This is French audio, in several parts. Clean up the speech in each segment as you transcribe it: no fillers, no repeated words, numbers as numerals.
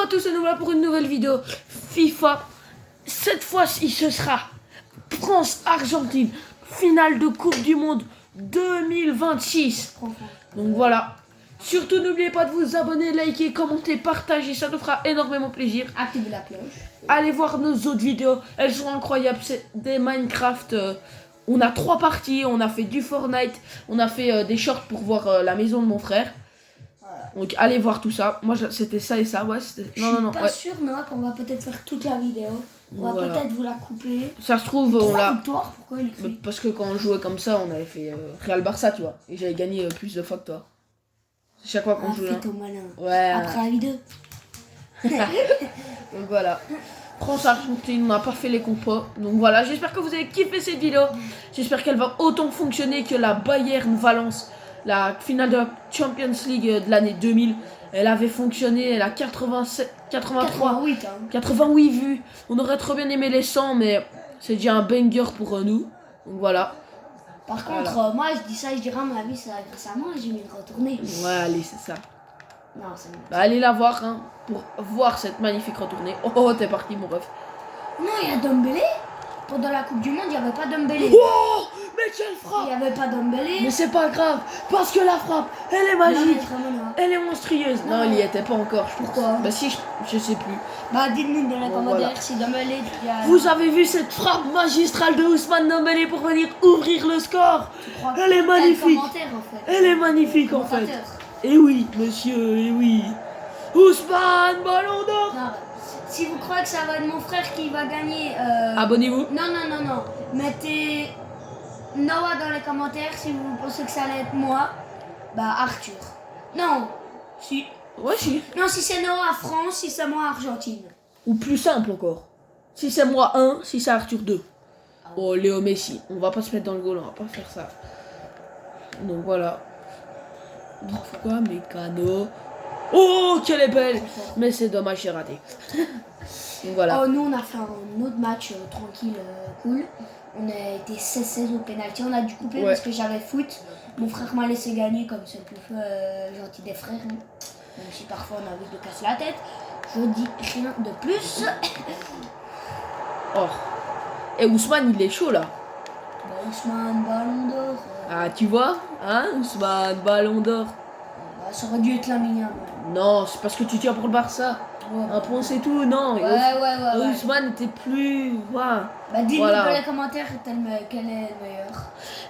Bonjour à tous, et nous voilà pour une nouvelle vidéo FIFA. Cette fois-ci, ce sera France-Argentine, finale de Coupe du Monde 2026. Donc voilà. Surtout, n'oubliez pas de vous abonner, liker, commenter, partager, ça nous fera énormément plaisir. Activez la cloche. Allez voir nos autres vidéos, elles sont incroyables. C'est des Minecraft. On a 3 parties, on a fait du Fortnite, on a fait des shorts pour voir la maison de mon frère. Donc allez voir tout ça. Moi c'était ça et ça, ouais. Je suis pas sûr, Noah, qu'on va peut-être faire toute la vidéo. On va peut-être vous la couper. Ça se trouve, on l'a. Pourquoi il écrit ? Parce que quand on jouait comme ça, on avait fait Real Barça, tu vois. Et j'avais gagné plus de fois que toi. Chaque fois qu'on jouait. Ton malin. Ouais. Après la vidéo. Donc voilà. France-Argentine, on n'a pas fait les compos. Donc voilà, j'espère que vous avez kiffé cette vidéo. J'espère qu'elle va autant fonctionner que la Bayern-Valence. La finale de la Champions League de l'année 2000. Elle avait fonctionné, elle a 87, 83, 88 vues. On aurait trop bien aimé les 100, mais c'est déjà un banger pour nous. Donc voilà. Par contre, moi je dis ça, je dirais à mon avis, c'est grâce à moi, j'ai mis une retournée. Ouais, allez, c'est ça. Non, c'est bon. Bah, allez la voir hein, pour voir cette magnifique retournée. Oh, t'es parti, mon ref. Non, il y a Dembélé. Pendant la Coupe du Monde, il n'y avait pas Dembélé. Oh, mais quelle frappe! Il n'y avait pas Dembélé. Mais c'est pas grave, parce que la frappe, elle est magique. Non, elle est monstrueuse. Non, il y était pas encore, je pense. Pourquoi? Bah si, je sais plus. Bah dites-nous dans les commentaires voilà. si Dembélé... Vous avez vu cette frappe magistrale de Ousmane Dembélé pour venir ouvrir le score? Elle est magnifique. En fait. Elle est magnifique en fait. Et oui, monsieur, et oui. Ousmane, ballon d'or. Si vous croyez que ça va être mon frère qui va gagner... Abonnez-vous. Non. Mettez Noah dans les commentaires si vous pensez que ça allait être moi. Bah Arthur. Non. Si. Ouais, si. Non, si c'est Noah France, si c'est moi Argentine. Ou plus simple encore. Si c'est moi 1, si c'est Arthur 2. Oh, Léo Messi. On va pas se mettre dans le goal, on va pas faire ça. Donc voilà. Pourquoi Mécano? Oh, qu'elle est belle! Mais c'est dommage, j'ai raté. Donc voilà. Oh, nous on a fait un autre match tranquille, cool. On a été 16-16 au pénalty. On a dû couper parce que j'avais foot. Mon frère m'a laissé gagner comme c'est le plus gentil des frères. Hein. Même si parfois on a envie de casser la tête. Je dis rien de plus. Oh. Et Ousmane, il est chaud là. Bah, Ousmane, ballon d'or. Ah, tu vois? Hein, Ousmane, ballon d'or. Bah, ça aurait dû être la mienne. Non, c'est parce que tu tiens pour le Barça. Un point c'est tout, non. Ouais. Ousmane était plus... Voilà. Bah dis-nous dans les commentaires quel est le meilleur.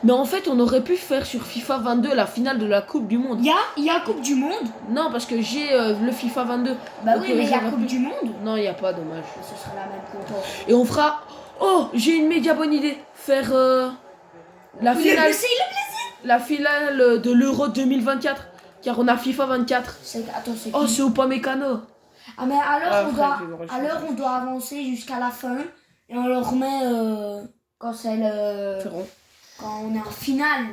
Mais en fait, on aurait pu faire sur FIFA 22 la finale de la Coupe du Monde. Il y a Coupe du Monde? Non, parce que j'ai le FIFA 22. Bah donc, oui, mais il y a Coupe du Monde? Non, il n'y a pas, dommage. Ce sera la même compo. Et on fera... Oh, j'ai une méga bonne idée. Faire la finale... La finale de l'Euro 2024. Car on a FIFA 24. Attends, c'est Oh, c'est Upamecano. Ah mais alors on doit avancer jusqu'à la fin et on le remet quand c'est le... Quand on est en finale.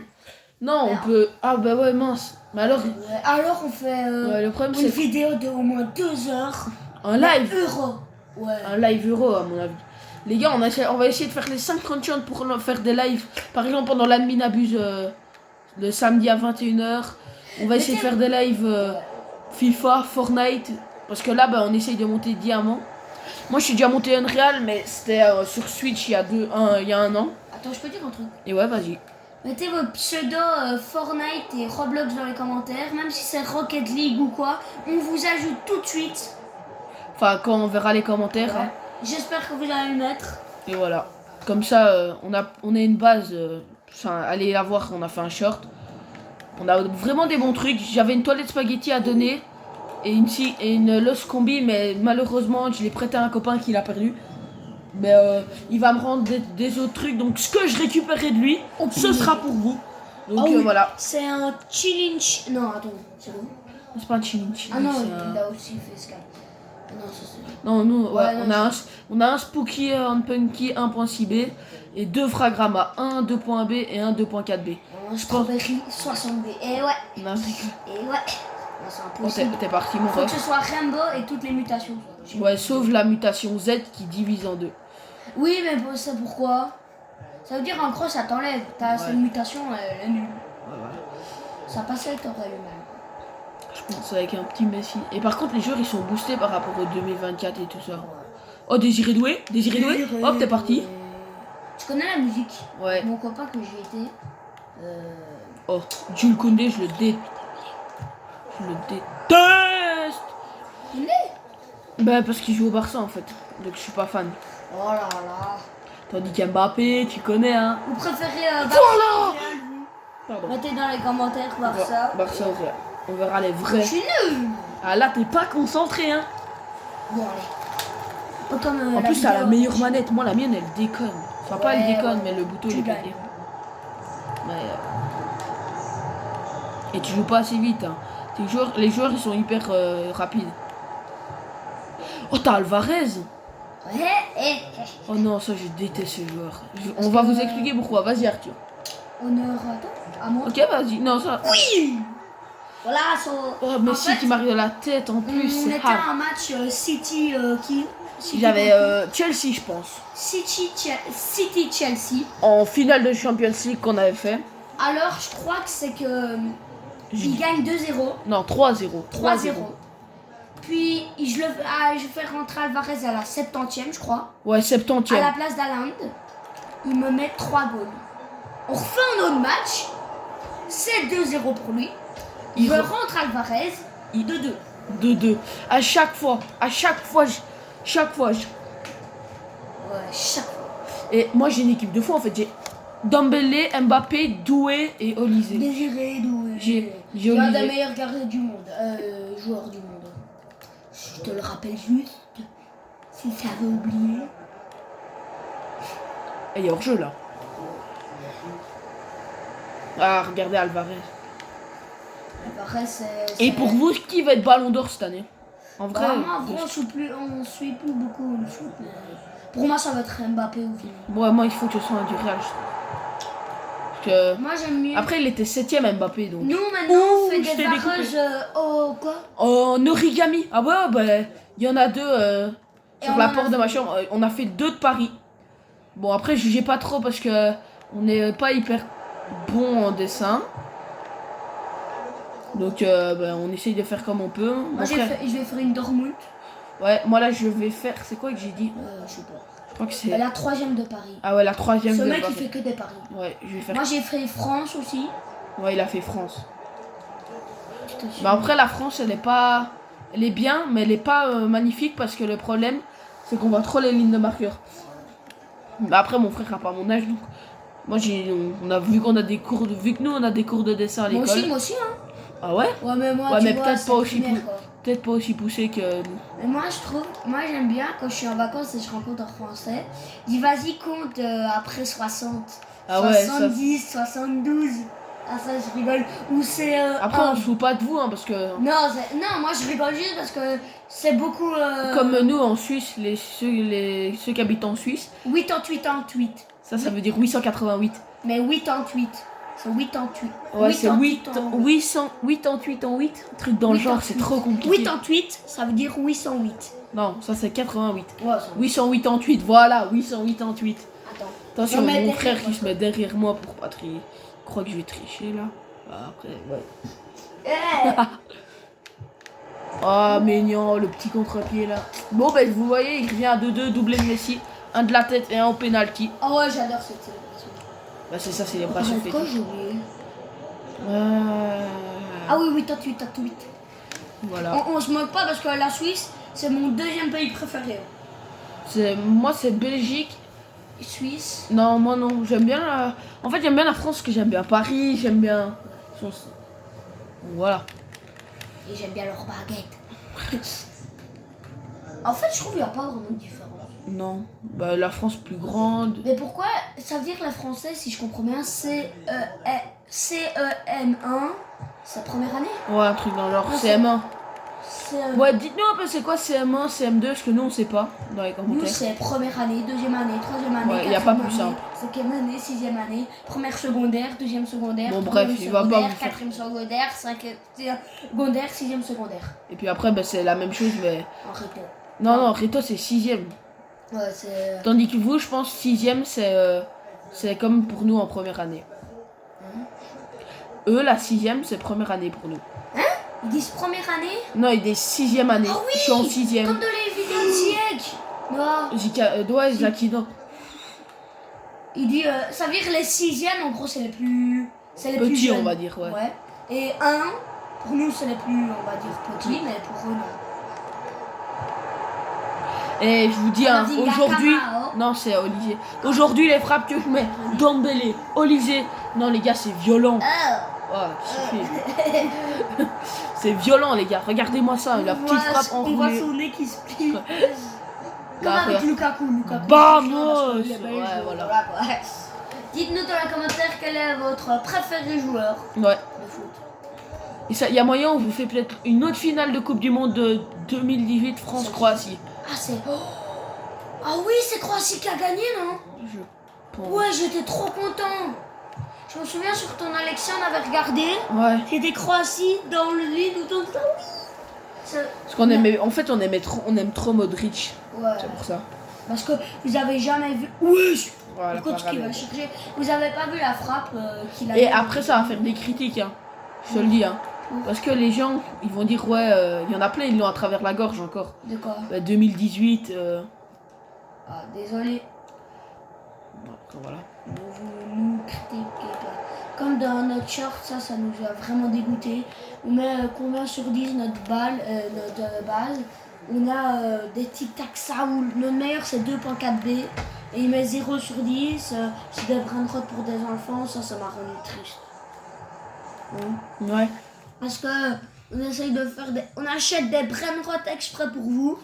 Non, on peut... Ah bah ouais, mince. Mais alors... Alors on fait le problème, une vidéo de au moins 2 heures. Un live. Euro. Ouais. Un live Euro à mon avis. Les gars, on va essayer de faire les 50 chants pour faire des lives. Par exemple, pendant l'admin abuse le samedi à 21h. On va essayer de faire des lives FIFA, Fortnite. Parce que là, bah, on essaye de monter diamant. Moi, je suis déjà monté Unreal, mais c'était sur Switch il y a un an. Attends, je peux dire un truc? Et ouais, vas-y. Mettez vos pseudos Fortnite et Roblox dans les commentaires. Même si c'est Rocket League ou quoi, on vous ajoute tout de suite. Enfin, quand on verra les commentaires. Ouais. Hein. J'espère que vous allez le mettre. Et voilà. Comme ça, on a une base. Allez la voir, on a fait un short. On a vraiment des bons trucs. J'avais une toilette spaghetti à donner. Et une Los Combi, mais malheureusement, je l'ai prêté à un copain qui l'a perdu. Mais il va me rendre des autres trucs. Donc, ce que je récupérerai de lui, ce sera pour vous. Donc, voilà. C'est un challenge. Non, attends, c'est bon. C'est pas un challenge. Ah non, il a aussi fait ce cas. Non, ça c'est... Non, nous, ouais, on a un Spooky on Punky 1.6b et 2 Fragramma, un 2.b et un 2.4b. Un Strawberry 60b. Et ouais. Non, et ouais. C'est impossible. T'es parti, mon Faut ref. que ce soit Rainbow et toutes les mutations. Ouais, sauf la mutation Z qui divise en 2. Oui, mais c'est pourquoi? Ça veut dire en gros, ça t'enlève. Cette mutation, elle est nulle. Ouais. Ça passait, t'aurais eu même. Je pense avec un petit Messi. Et par contre, les joueurs ils sont boostés par rapport au 2024 et tout ça. Oh, Désiré Doué. Hop, t'es parti. Tu connais la musique? Ouais. Mon copain que j'ai été. Oh, Jules Koundé, je le déteste. Koundé? Bah, parce qu'il joue au Barça en fait. Donc je suis pas fan. Oh là là. Tandis qu'Mbappé, tu connais, hein. Vous préférez Barça? Voilà. Pardon. Mettez dans les commentaires Barça. Barça, on verra les vrais. Je suis nul. Ah là, t'es pas concentré, hein. Bon, allez. Comme, En la plus, t'as la vidéo, meilleure manette. Moi, la mienne, elle déconne. Enfin, pas elle Ouais, déconne, ouais. mais le bouton, Tu il est gagnes. pété. Ouais. Et tu joues pas assez vite, hein. Les joueurs, ils sont hyper rapides. Oh, t'as Alvarez. Ouais, Oh non, ça, je déteste ce joueur. On va vous expliquer pourquoi. Vas-y, Arthur. Honneur, attends, à moi. Ok, vas-y. Non, ça... Oui. Voilà, Oh, Messi qui m'arrive dans la tête, en plus, on c'est était hard. à un match City qui J'avais Chelsea, je pense. City Chelsea. En finale de Champions League qu'on avait fait. Alors, je crois que c'est que il gagne 2-0. Non, 3-0. 3-0. Puis je fais rentrer Alvarez à la 70e, je crois. Ouais, À 70e. la place d'Haaland. Il me met 3 goals. On refait un autre match. C'est 2-0 pour lui. Je rentre Alvarez. 2-2. 2-2. À chaque fois. Ouais, chaque fois. Et moi, j'ai une équipe de fou, en fait. J'ai Dembélé, Mbappé, Doué et Olysée. Désiré Doué. J'ai L'un des Olysée. meilleurs gardiens du monde. Joueur du monde. Je te le rappelle juste. Si ça veut oublier. Et il y a hors-jeu, là. Ah, regardez Alvarez. Alvarez, c'est. Et pour vous, qui va être Ballon d'Or cette année? En vrai, Moi, on suit plus beaucoup le foot. Mais pour moi, ça va être Mbappé ou Vini. moi, il faut que ce soit un du Real. Parce que... Moi, j'aime mieux. Après, il était 7ème Mbappé, donc. Nous, maintenant, on fait je t'ai des barrages au quoi? En origami. Ah ouais, bah, il y en a 2 sur on la en porte a de ma chambre. On a fait 2 de Paris. Bon, après, jugez pas trop parce que on n'est pas hyper bon en dessin. Donc, bah, on essaye de faire comme on peut. Moi, je vais faire une Dortmund. Ouais, moi là, je vais faire. C'est quoi que j'ai dit? Je sais pas. Je crois que c'est. La 3e de Paris. Ah ouais, la 3e Ce de mec, il Mbappé. fait que des paris. Ouais, je vais faire. Moi, j'ai fait France aussi. Ouais, il a fait France. Je te suis. Bah, après, la France, elle est pas. Elle est bien, mais elle est pas magnifique parce que le problème, c'est qu'on voit trop les lignes de marqueur. Bah, après, mon frère a pas mon âge, donc. Moi, on a vu qu'on a des cours de. Vu que nous, on a des cours de dessin à Moi l'école. aussi, hein. Ah ouais? Ouais, mais moi, Ouais, tu mais vois, peut-être c'est pas aussi primaire, quoi. Peut-être pas aussi poussé que nous. Mais moi, j'aime bien quand je suis en vacances et je rencontre un Français. Je dis, vas-y, compte après 60. Ah ouais, 70, 72. Ah, ça, je rigole. Ou c'est. Après, on se fout pas de vous, hein, parce que. Non, moi, je rigole juste parce que c'est beaucoup. Comme nous en Suisse, ceux qui habitent en Suisse, 88. ça veut dire 888. Mais 88. C'est 88. Ouais, c'est 88 888 en 8. Un truc dans le genre, c'est trop compliqué. 88, ça veut dire 808. Non, ça c'est 88. Ouais, 888, voilà, 888. Attends. Attention, Je vais mon mettre frère derrière qui se met derrière moi pour pas trier. Je crois que je vais tricher là. Bah, après, ouais. Ah, mignon, le petit contre-pied là. Bon, ben vous voyez, il revient à 2-2, doublé de Messi. Un de la tête et un au penalty. Oh ouais, j'adore cette célébration. Bah, c'est ça, célébration Pourquoi fétiche. j'ai oublié? Ah Ah oui, 88. Voilà. On se moque pas parce que la Suisse, c'est mon 2e pays préféré. Moi, c'est Belgique. Suisse. Non, moi non. J'aime bien la... En fait, j'aime bien la France, que j'aime bien Paris, j'aime bien... Voilà. Et j'aime bien leur baguette. En fait, je trouve qu'il n'y a pas vraiment de différence. Non. Bah, la France plus grande. Mais pourquoi? Ça veut dire que la française, si je comprends bien, CEM1, c'est première année? Ouais, un truc dans genre Non, CM1. C'est, Ouais, dites-nous un peu c'est quoi CM1, CM2, parce que nous on sait pas dans les nous, commentaires. c'est première année, 2e année, 3e année, Ouais, y a pas 4e plus année, simple. 5e année, 6e année, première secondaire, 2e secondaire, Bon, bref, 3e il va pas secondaire, vous faire- 4e secondaire, 5e secondaire, 6e secondaire. Et puis après, bah, c'est la même chose, mais. En réto. Non, Rito c'est 6ème. Ouais, c'est. Tandis que vous, je pense, 6ème, c'est comme pour nous en première année. Eux, la 6ème, c'est première année pour nous. Ils disent première année. Non, il est 6e année. Ah oui, je suis en 6e. comme dans les vidéos de Ziek. Non. Ouais, Zaki, non. Il dit, ça veut dire les 6e, en gros, c'est les plus. C'est les plus Petit, jeunes. on va dire, ouais. Et 1, pour nous, c'est les plus, on va dire, petits, mais pour eux, non. Et je vous dis, hein, aujourd'hui. Gakama, Non, c'est Olivier. Aujourd'hui, les frappes que je mets, Dembélé, Olivier. Non, les gars, c'est violent. C'est violent, les gars. Regardez-moi ça, la petite frappe On voit enroulée. son nez qui se plie. Comme avec Lukaku. Vamos. Ouais, voilà. Dites-nous dans les commentaires quel est votre préféré joueur Ouais. de foot. Et ça, il y a moyen, on vous fait peut-être une autre finale de Coupe du Monde de 2018 France-Croatie. Ah, c'est. Ah oui, c'est Croatie qui a gagné, non? Je pense. Ouais, j'étais trop content. Je me souviens sur ton Alexia, on avait regardé. Ouais. C'était Croatie dans le lit tout le temps. Oui. Parce qu'on aimait, en fait, on aime trop Modric. Ouais. C'est pour ça. Parce que vous avez jamais vu. Oui. Voilà, Le coach qui va chercher. Vous avez pas vu la frappe qu'il a. Et après, ça va faire des critiques, hein. Je te le dis, hein. Parce que les gens, ils vont dire, ouais, il y en a plein, ils l'ont à travers la gorge encore. De quoi? 2018. Ah, désolé. Voilà. Vous nous critiquez pas. Comme dans notre short, ça nous a vraiment dégoûté. On met combien sur 10 notre balle, notre base. On a des tic-tac ça où notre meilleur c'est 2.4B. Et il met 0 sur 10. C'est des brainrot pour des enfants, ça m'a rendu triste. Ouais. Parce que on essaye de faire des. On achète des brainrot exprès pour vous.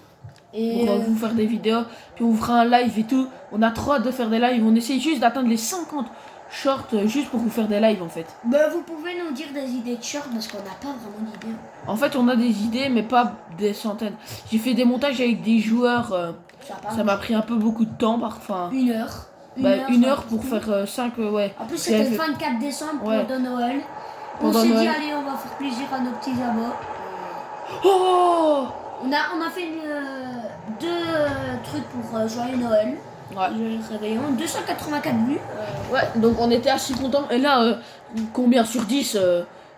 Et On va vous faire des vidéos, puis on vous fera un live et tout. On a trop hâte de faire des lives. On essaye juste d'atteindre les 50 shorts juste pour vous faire des lives en fait. bah, vous pouvez nous dire des idées de shorts parce qu'on n'a pas vraiment d'idées. En fait, on a des idées, mais pas des centaines. J'ai fait des montages avec des joueurs. Ça m'a pris un peu beaucoup de temps, parfois. Une heure. Une heure pour faire 5, ouais. En plus, c'était le 24 décembre pendant Noël. On s'est dit, allez, on va faire plaisir à nos petits abos. Oh! On a fait deux trucs pour Joyeux Noël. Ouais. Joyeux Réveillon. 284 vues. Ouais, donc on était assez contents. Et là, combien sur 10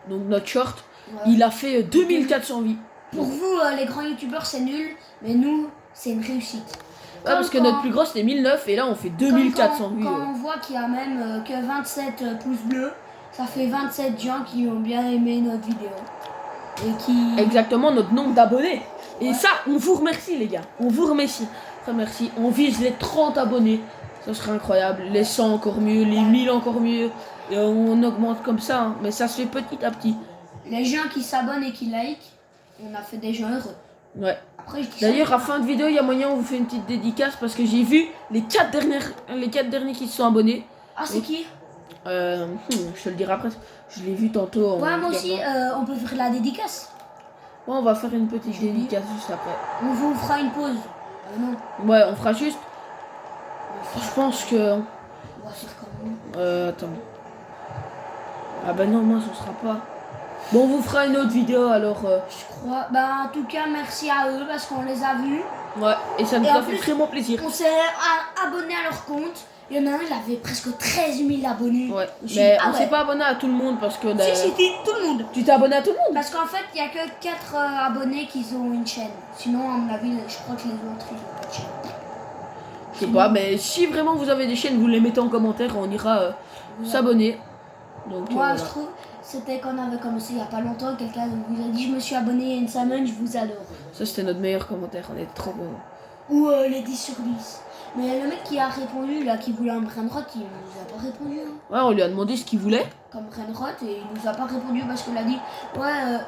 donc notre short, il a fait 2400 vues. Pour vous, les grands youtubeurs, c'est nul. Mais nous, c'est une réussite. Ouais, parce que notre plus gros c'était 1009 et là on fait 2400 vues. Quand on voit qu'il y a même que 27 pouces bleus, ça fait 27 gens qui ont bien aimé notre vidéo. Et qui... Exactement notre nombre d'abonnés. Et ça, on vous remercie les gars. On vous remercie. Merci. On vise les 30 abonnés. Ça serait incroyable. Les 100 encore mieux, les 1000 encore mieux. Et on augmente comme ça. Hein. Mais ça se fait petit à petit. Les gens qui s'abonnent et qui like, on a fait des gens heureux. Ouais. Après, je dis d'ailleurs, à fin de vidéo, il y a moyen on vous fait une petite dédicace parce que j'ai vu les 4 derniers qui se sont abonnés. Ah, c'est qui? Je te le dirai après. Je l'ai vu tantôt. Ouais, moi aussi, on peut faire la dédicace. Ouais, on va faire une petite dédicace juste après. On vous fera une pause. Non. Ouais, on fera juste. Je pense que. On va faire comment? Attends. Ah bah non, moi ce sera pas. Bon, on vous fera une autre vidéo alors. Je crois. Bah, en tout cas, merci à eux parce qu'on les a vus. Ouais, et ça nous a fait vraiment plaisir. On s'est abonné à leur compte. Il y en a un, il avait presque 13 000 abonnés. Ouais, mais on s'est pas abonné à tout le monde parce que. Si, tout le monde. Tu t'es abonné à tout le monde? Parce qu'en fait, il y a que 4 abonnés qui ont une chaîne. Sinon, à mon avis, je crois que les autres, ils ont pas de chaîne. Je sais pas, mais si vraiment vous avez des chaînes, vous les mettez en commentaire, on ira s'abonner. Donc, moi, je trouve, c'était quand on avait commencé il y a pas longtemps, quelqu'un vous a dit je me suis abonné il y a une semaine, je vous adore. Ça, c'était notre meilleur commentaire, on était trop bons. Ou les 10 sur 10. Mais le mec qui a répondu, là, qui voulait un brainrot, il nous a pas répondu. Hein. Ouais, on lui a demandé ce qu'il voulait. Comme brainrot, et il nous a pas répondu parce qu'il a dit, ouais,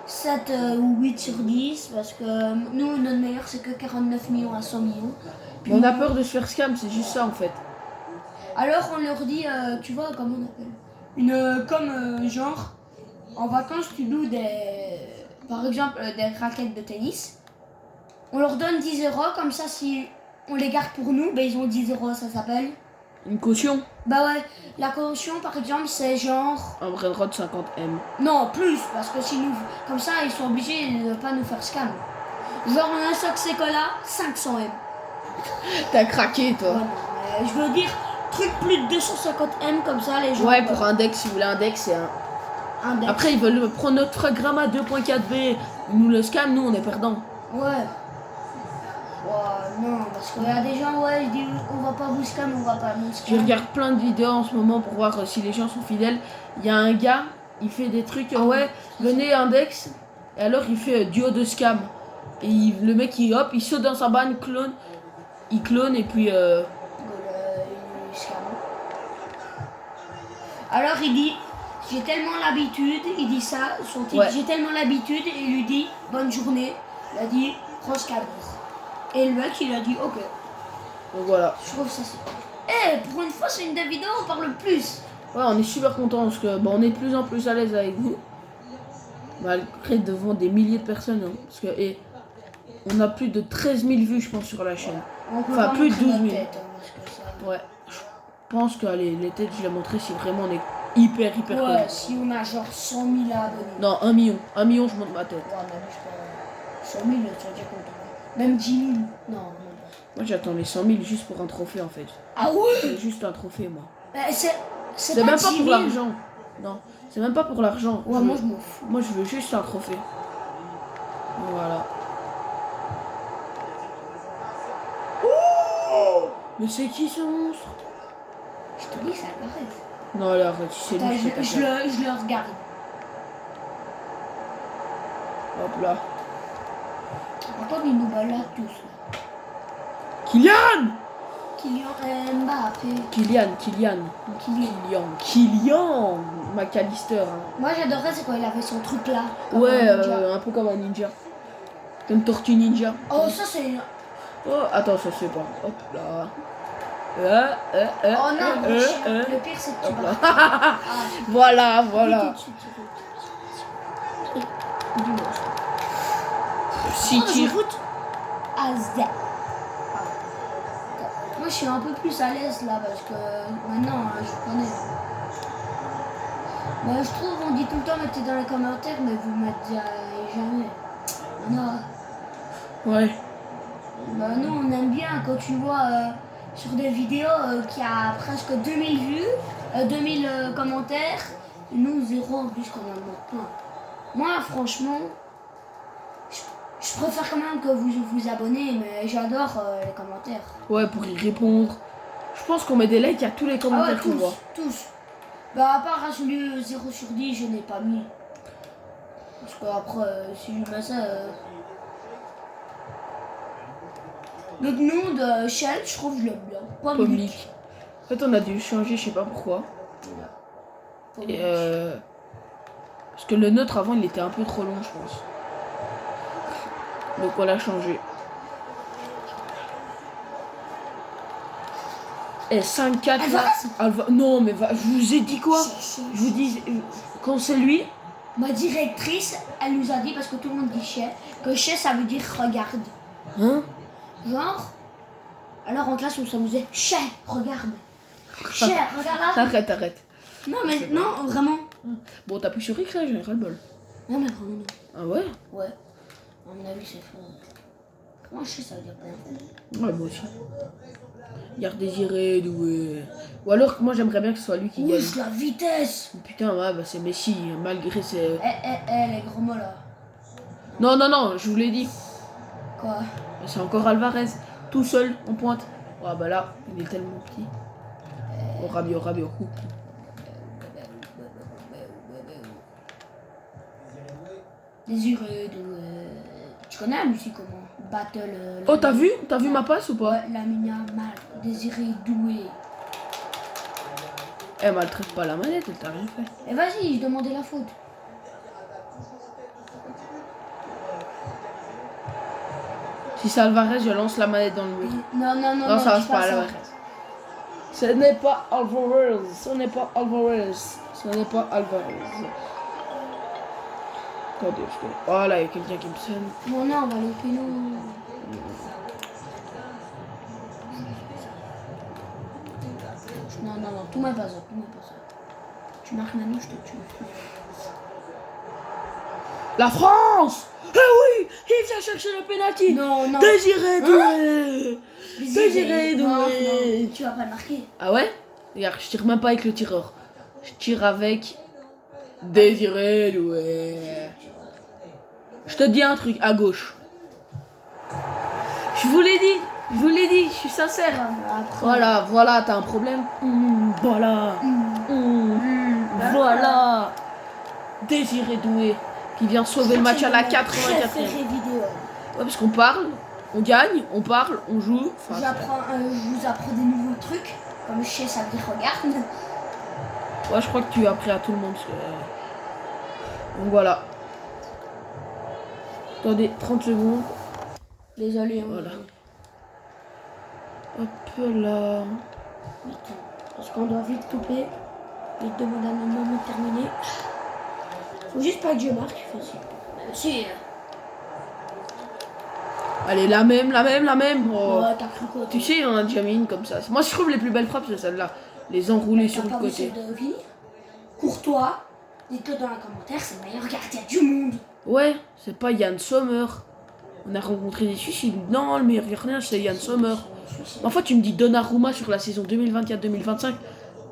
7 ou 8 sur 10, parce que nous, notre meilleur, c'est que 49 millions à 100 millions. Puis on a peur de se faire scam, c'est juste ça en fait. Alors on leur dit, tu vois, comment on appelle comme genre, en vacances, tu loues par exemple des raquettes de tennis. On leur donne 10 €, comme ça, si on les garde pour nous, ben, ils ont 10 €, ça s'appelle. Une caution? Bah ouais, la caution par exemple, c'est genre. Un brainrot 50M. Non, plus, parce que si nous. Comme ça, ils sont obligés de ne pas nous faire scam. Genre, un sac Secola, 500 M. T'as craqué toi. Ouais, non, mais je veux dire, truc plus de 250 M comme ça, les gens. Ouais, pour un deck, si vous voulez un deck, c'est un. Index. Après, ils veulent prendre notre fragramma 2.4b. Ils nous le scam, nous, on est perdants. Ouais. Non, parce qu'il y a des gens, ouais, ils disent on va pas vous scam, on va pas nous Je scam. regarde plein de vidéos en ce moment pour voir si les gens sont fidèles. Il y a un gars, il fait des trucs, ouais, venez index. Et alors, il fait duo de scam. Et le mec, il saute dans sa banne, il clone et puis... Il scam. Alors il dit, j'ai tellement l'habitude, il dit ça, son titre, Ouais. j'ai tellement l'habitude, et il lui dit, bonne journée. Il a dit, Roche Cabis. Et le mec, il a dit, ok. Donc voilà. Je trouve ça c'est... pour une fois, c'est une des vidéos, on parle plus. Ouais, on est super contents parce que on est de plus en plus à l'aise avec vous. Malgré devant des milliers de personnes. Hein, parce que on a plus de 13 000 vues, je pense, sur la chaîne. Enfin, plus de 12 000. Tête, hein, parce que ça... Ouais. Je pense que les têtes, je l'ai montré si vraiment on est hyper Ouais, connu. si on a genre 100 000 abonnés. Non, 1 million. 1 million, je monte ma tête. Ouais, mais je sais pas. 100 000, tu vas dire content. Même 10 000. Non. Moi, j'attends les 100 000 juste pour un trophée en fait. Ah ouais? C'est juste un trophée, moi. C'est C'est même pas 10 pour 000. l'argent. Non, c'est même pas pour l'argent. Ouais, moi je m'en fous. Moi, je veux juste un trophée. Voilà. Oh, mais c'est qui ce monstre? Je te dis, ça arrête. Non, là, arrête, c'est lui qui fait Je le regarde. Hop là. Pourquoi ils nous baladent tous là? Kylian Kylian Mbappé. Kylian McAllister. Hein. Moi j'adorais c'est quand il avait son truc là. Ouais, un peu comme un ninja. Comme Tortue Ninja. Oh ça c'est... Oh, attends, ça se fait pas. Hop là. Oh non, le pire c'est que tu Hop vas... là. Voilà, voilà. Si je tire. foot à Z. Moi je suis un peu plus à l'aise là parce que maintenant je connais. Bah, je trouve on dit tout le temps mettez dans les commentaires mais vous mettez jamais. Non. Ouais. Bah nous on aime bien quand tu vois sur des vidéos qui a presque 2000 vues, 2000 commentaires, nous 0 en plus qu'on en a plein. Moi franchement, je préfère quand même que vous vous abonnez, mais j'adore les commentaires. Ouais, pour y répondre. Je pense qu'on met des likes à tous les commentaires qu'on voit. Tous. Bah à part à celui 0 sur 10, je n'ai pas mis. Parce que après, si je mets ça... Notre nom de Shell, je trouve que je l'aime bien. Pomlik. En fait, on a dû changer, je sais pas pourquoi. Et parce que le nôtre avant, il était un peu trop long, je pense. Donc on l'a changé. Et 5-4 là. Non, mais je vous ai dit quoi? Je vous dis, quand c'est lui. Ma directrice, elle nous a dit, parce que tout le monde dit Chez, que Chez ça veut dire regarde. Hein? Genre, alors en classe on s'amusait, Chez, regarde. Chez, regarde là. Arrête. Non mais non, vraiment. Bon, t'as plus sur X là, j'ai ras le bol. Non mais vraiment non. Ah ouais? Ouais. À mon avis c'est faux. Moi Chez ça veut dire rien. Ouais, moi aussi. Garde désiré, doué. Ou alors, moi j'aimerais bien que ce soit lui qui gagne. Ouh, la vitesse. Putain, ouais, bah c'est Messi, malgré ses. Les gros mots là. Non, je vous l'ai dit. Quoi? C'est encore Alvarez, tout seul, en pointe. Ouais, bah là, il est tellement petit. Oh, Rabiot. Désiré, doué. Tu connais la musique comment? Battle. Oh, t'as vu? T'as vu ma passe ou pas? Ouais, Lamine Yamal, Désiré, doué. Elle maltraite pas la manette, elle t'a rien fait. Et vas-y, je demandais la faute. Si c'est Alvarez, je lance la manette dans le mur. Non, ça dis passe pas Alvarez. Ce n'est pas Alvarez. Attendez, oh là, il y a quelqu'un qui me sonne. Non, on va aller au péno. Non, tout m'a pas ça. Tu marques Manu, je te tue. La France! Eh oui! Il vient chercher le penalty! Non. Désiré Doué! Désiré Non, Doué! tu vas pas le marquer. Ah ouais? Regarde, je tire même pas avec le tireur. Je tire avec Désiré Doué. Je te dis un truc, à gauche. Je vous l'ai dit, je suis sincère. Voilà, t'as un problème. Voilà. Voilà. Désiré Doué, qui vient sauver le match à la 84e. Ouais, parce qu'on parle, on gagne, on parle, on joue. Je vous apprends des nouveaux trucs, comme je sais, ça veut dire regarde. Ouais, je crois que tu as appris à tout le monde. Parce que... Donc voilà. Attendez, 30 secondes. Désolé. Voilà. Hop là. Parce qu'on doit vite couper. Vite demander à maman de terminer. Faut juste pas que je marque. Si. Allez, la même. Oh. Ouais, t'as cru quoi? Tu sais, on a déjà mis une comme ça. Moi, je trouve les plus belles frappes, c'est celle-là. Les enrouler sur le côté. Courtois, dites-le dans les commentaires, c'est le meilleur gardien du monde. Ouais, c'est pas Yann Sommer. On a rencontré des suicides. Non, le meilleur gardien, c'est Yann Sommer. En fait, tu me dis Donnarumma sur la saison 2024-2025.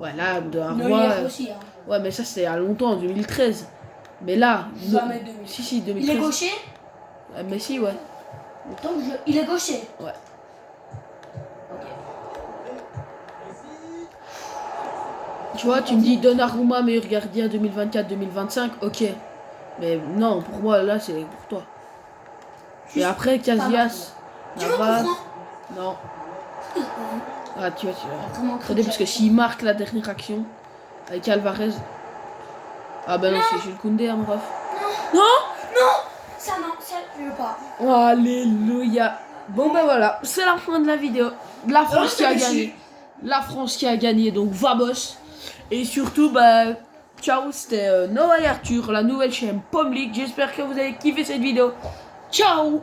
Ouais, là, Donnarumma. Aussi, hein. Ouais, mais ça, c'était il y a longtemps, en 2013. Mais là. Jamais 2013. Si, 2013. Il est gaucher? Ouais, Messi, ouais. Il est gaucher? Ouais. Tu vois, tu me dis Donnarumma, meilleur gardien 2024-2025, ok. Mais non, pour moi, là, c'est pour toi. Et après, Casillas, Navas. Non. Ah, tu vois. Attendez, parce que s'il marque la dernière action avec Alvarez. Ah, ben non, c'est Jules Koundé, hein, mon ref. Non! Ça, je veux pas. Alléluia. Bon, ben voilà, c'est la fin de la vidéo. La France qui a gagné. La France qui a gagné, donc vamos. Et surtout, bah, ciao, c'était Noah et Arthur, la nouvelle chaîne Pomme League. J'espère que vous avez kiffé cette vidéo. Ciao!